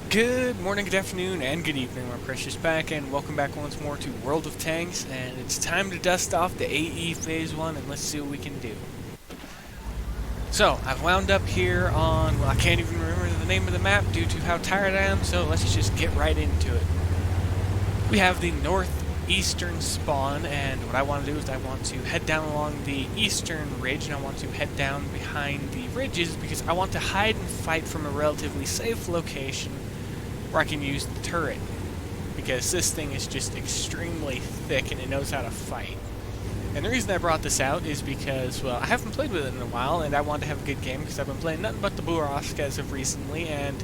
Good morning, good afternoon, and good evening, my precious pack, and welcome back once more to World of Tanks, and it's time to dust off the AE Phase 1, and let's see what we can do. So, I've wound up here on, well, I can't even remember the name of the map due to how tired I am, so let's just get right into it. We have the northeastern spawn, and what I want to do is I want to head down along the eastern ridge, and I want to head down behind the ridges because I want to hide and fight from a relatively safe location where I can use the turret, because this thing is just extremely thick and it knows how to fight. And the reason I brought this out is because, well, I haven't played with it in a while, and I want to have a good game because I've been playing nothing but the Bourrasque as of recently, and,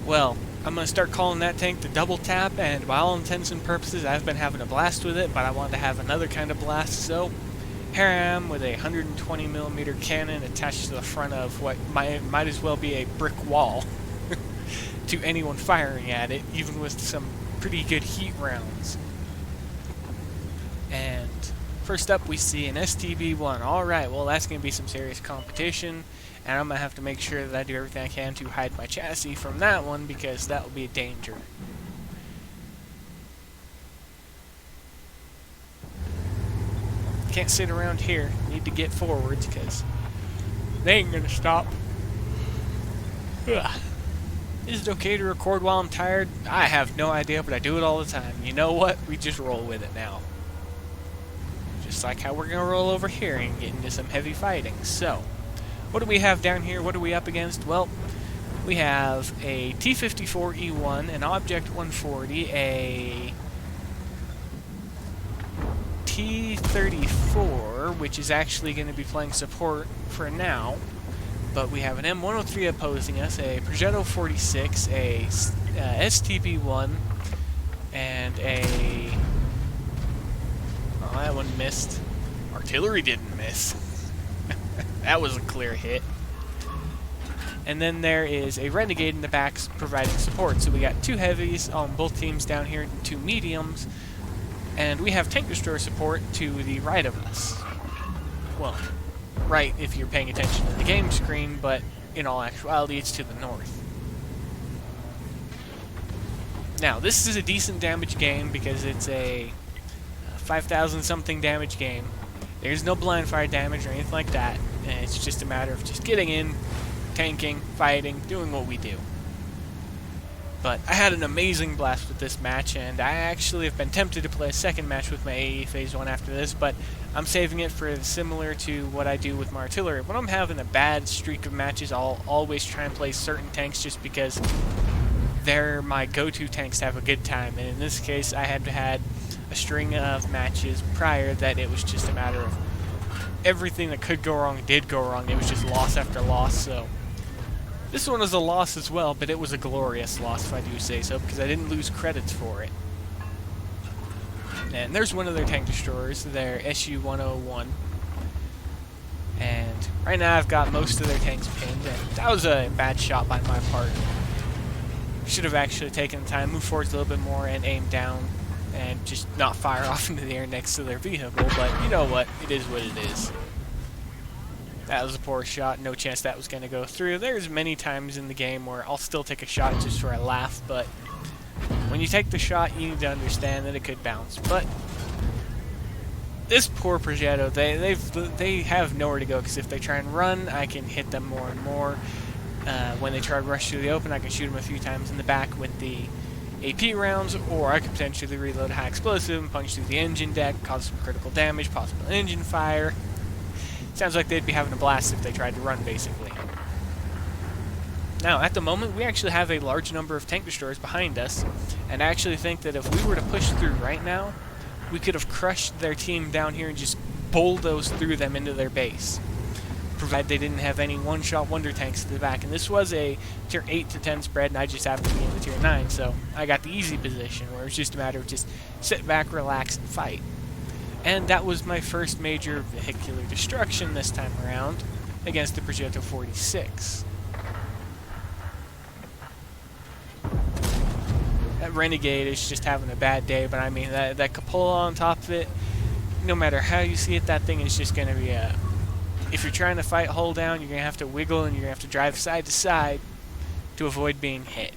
well, I'm going to start calling that tank the double tap, and by all intents and purposes, I've been having a blast with it, but I want to have another kind of blast, so here I am with a 120mm cannon attached to the front of what might as well be a brick wall to anyone firing at it, even with some pretty good heat rounds. And first up we see an STB-1. Alright, well that's going to be some serious competition, and I'm going to have to make sure that I do everything I can to hide my chassis from that one, because that will be a danger. Can't sit around here, need to get forwards, because they ain't going to stop. Ugh. Is it okay to record while I'm tired? I have no idea, but I do it all the time. You know what? We just roll with it now. Just like how we're going to roll over here and get into some heavy fighting. So, what do we have down here? What are we up against? Well, we have a T-54E1, an Object 140, a T-34, which is actually going to be playing support for now. But we have an M103 opposing us, a Progetto 46, a STP-1, and a... oh, that one missed. Artillery didn't miss. That was a clear hit. And then there is a Renegade in the back providing support. So we got two heavies on both teams down here and two mediums. And we have tank destroyer support to the right of us. Well, right if you're paying attention to the game screen, but in all actuality it's to the north. Now, this is a decent damage game because it's a 5,000 something damage game. There's no blind fire damage or anything like that, and it's just a matter of just getting in, tanking, fighting, doing what we do. But I had an amazing blast with this match, and I actually have been tempted to play a second match with my AE Phase 1 after this, but I'm saving it for similar to what I do with my artillery. When I'm having a bad streak of matches, I'll always try and play certain tanks just because they're my go-to tanks to have a good time. And in this case, I had had a string of matches prior that it was just a matter of everything that could go wrong did go wrong. It was just loss after loss, so... this one was a loss as well, but it was a glorious loss, if I do say so, because I didn't lose credits for it. And there's one of their tank destroyers, their SU-101. And right now I've got most of their tanks pinned, and that was a bad shot by my part. Should have actually taken the time, move forwards a little bit more, and aim down, and just not fire off into the air next to their vehicle, but you know what, it is what it is. That was a poor shot, no chance that was going to go through. There's many times in the game where I'll still take a shot just for a laugh, but when you take the shot, you need to understand that it could bounce. But this poor Progetto, they have nowhere to go, because if they try and run, I can hit them more and more. When they try to rush through the open, I can shoot them a few times in the back with the AP rounds, or I could potentially reload a high explosive and punch through the engine deck, cause some critical damage, possible engine fire. Sounds like they'd be having a blast if they tried to run, basically. Now, at the moment, we actually have a large number of tank destroyers behind us, and I actually think that if we were to push through right now, we could have crushed their team down here and just bulldozed through them into their base, provided they didn't have any one-shot wonder tanks to the back. And this was a tier 8 to 10 spread, and I just happened to be in the tier 9, so I got the easy position, where it's just a matter of just sit back, relax, and fight. And that was my first major vehicular destruction this time around against the Progetto 46. That Renegade is just having a bad day, but I mean, that cupola on top of it, no matter how you see it, that thing is just going to be a... if you're trying to fight hull down, you're going to have to wiggle and you're going to have to drive side to side to avoid being hit.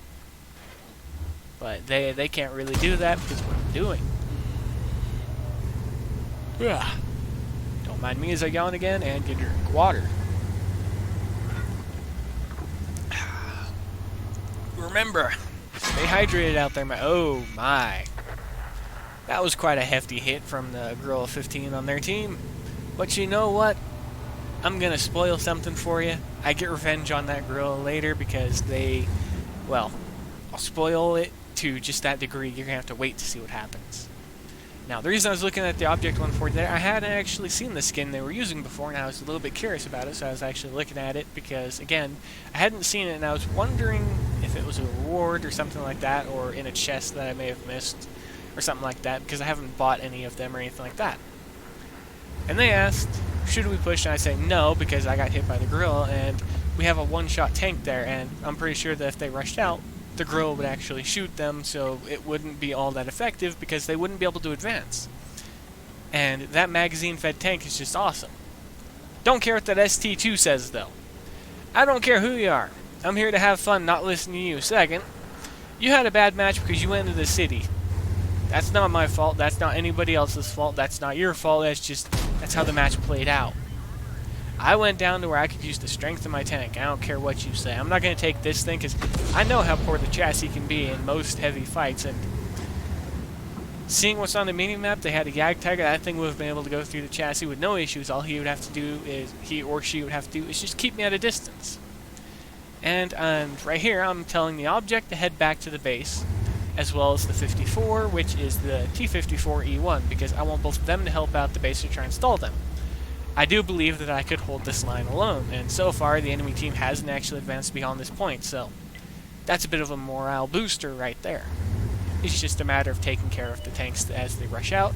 But they can't really do that because of what I'm doing. Ugh. Don't mind me as I yawn again and get a drink of water. Remember, stay hydrated out there, oh my. That was quite a hefty hit from the girl of 15 on their team. But you know what? I'm gonna spoil something for you. I get revenge on that girl later because well, I'll spoil it to just that degree. You're gonna have to wait to see what happens. Now, the reason I was looking at the Object 140 there, I hadn't actually seen the skin they were using before, and I was a little bit curious about it, so I was actually looking at it because, again, I hadn't seen it, and I was wondering if it was a reward or something like that, or in a chest that I may have missed, or something like that, because I haven't bought any of them or anything like that. And they asked, should we push? And I say no, because I got hit by the gorilla, and we have a one-shot tank there, and I'm pretty sure that if they rushed out, the gorilla would actually shoot them, so it wouldn't be all that effective because they wouldn't be able to advance. And that magazine-fed tank is just awesome. Don't care what that ST2 says, though. I don't care who you are. I'm here to have fun, not listen to you. Second, you had a bad match because you went into the city. That's not my fault. That's not anybody else's fault. That's not your fault. That's how the match played out. I went down to where I could use the strength of my tank. I don't care what you say. I'm not going to take this thing because I know how poor the chassis can be in most heavy fights. And seeing what's on the mini-map, they had a Yag Tiger. That thing would have been able to go through the chassis with no issues. All he would have to do is, he or she would have to do is just keep me at a distance. And right here, I'm telling the Object to head back to the base, as well as the 54, which is the T-54E1, because I want both of them to help out the base to try and stall them. I do believe that I could hold this line alone, and so far the enemy team hasn't actually advanced beyond this point, so that's a bit of a morale booster right there. It's just a matter of taking care of the tanks as they rush out.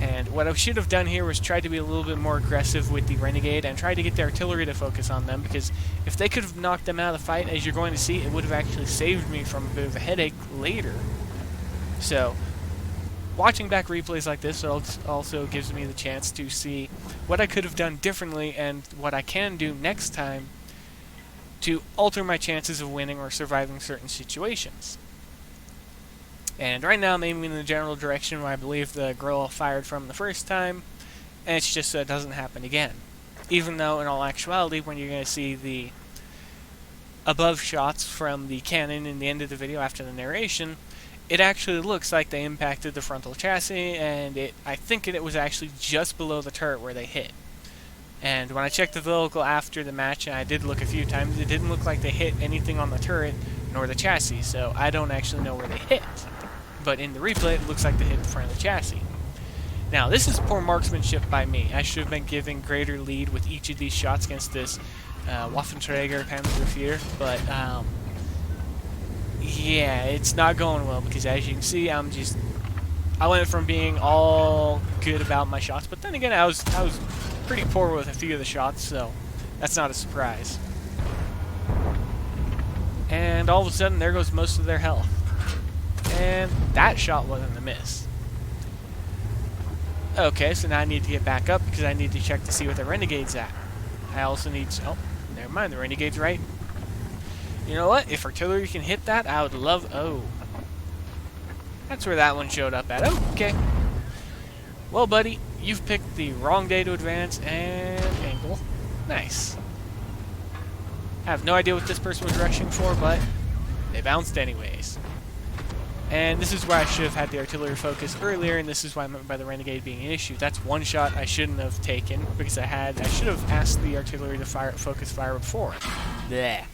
And what I should have done here was try to be a little bit more aggressive with the Renegade and try to get the artillery to focus on them, because if they could have knocked them out of the fight, as you're going to see, it would have actually saved me from a bit of a headache later. So watching back replays like this also gives me the chance to see what I could have done differently and what I can do next time to alter my chances of winning or surviving certain situations. And right now I'm aiming in the general direction where I believe the gorilla fired from the first time, and it's just so it doesn't happen again. Even though in all actuality, when you're going to see the above shots from the cannon in the end of the video after the narration, it actually looks like they impacted the frontal chassis, and I think it was actually just below the turret where they hit. And when I checked the vehicle after the match, and I did look a few times, it didn't look like they hit anything on the turret nor the chassis, so I don't actually know where they hit. But in the replay, it looks like they hit the front of the chassis. Now, this is poor marksmanship by me. I should have been giving greater lead with each of these shots against this Waffenträger Panzerfeeder, but yeah, it's not going well because, as you can see, I went from being all good about my shots, but then again, I was pretty poor with a few of the shots, so that's not a surprise. And all of a sudden, there goes most of their health. And that shot wasn't a miss. Okay, so now I need to get back up because I need to check to see what the Renegade's at. I also need to... Oh, never mind, the Renegade's right. You know what? If artillery can hit that, I would love... Oh. That's where that one showed up at. Oh, okay. Well, buddy, you've picked the wrong day to advance and angle. Nice. I have no idea what this person was rushing for, but they bounced anyways. And this is where I should have had the artillery focus earlier, and this is why I meant by the Renegade being an issue. That's one shot I shouldn't have taken, because I should have asked the artillery to focus fire before. Bleh.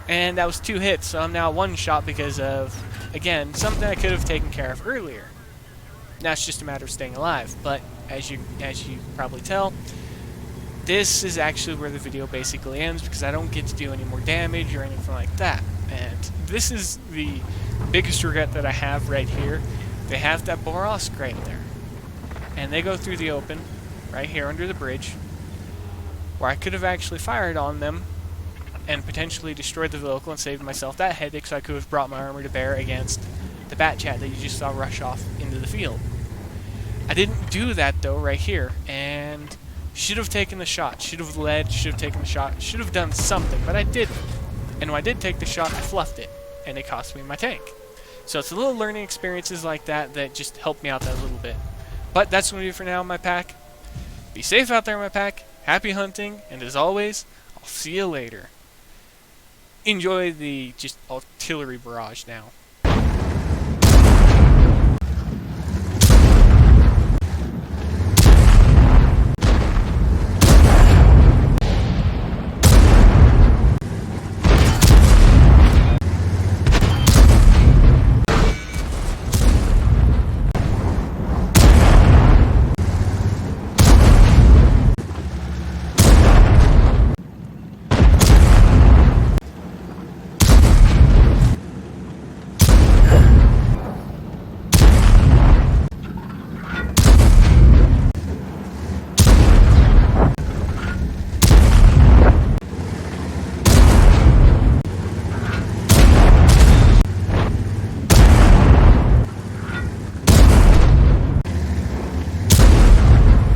And that was 2 hits, so I'm now 1 shot because of, again, something I could have taken care of earlier. Now it's just a matter of staying alive, but as you probably tell, this is actually where the video basically ends, because I don't get to do any more damage or anything like that. And this is the biggest regret that I have right here. They have that Bourrasque right there. And they go through the open, right here under the bridge, where I could have actually fired on them and potentially destroyed the vehicle and saved myself that headache, so I could have brought my armor to bear against the Bat Chat that you just saw rush off into the field. I didn't do that, though, right here, and should have taken the shot, should have led, should have taken the shot, should have done something, but I didn't. And when I did take the shot, I fluffed it. and it cost me my tank. So it's a little learning experiences like that that just helped me out that little bit. But that's what we do for now in my pack. Be safe out there in my pack. Happy hunting, and as always, I'll see you later. Enjoy the just artillery barrage now.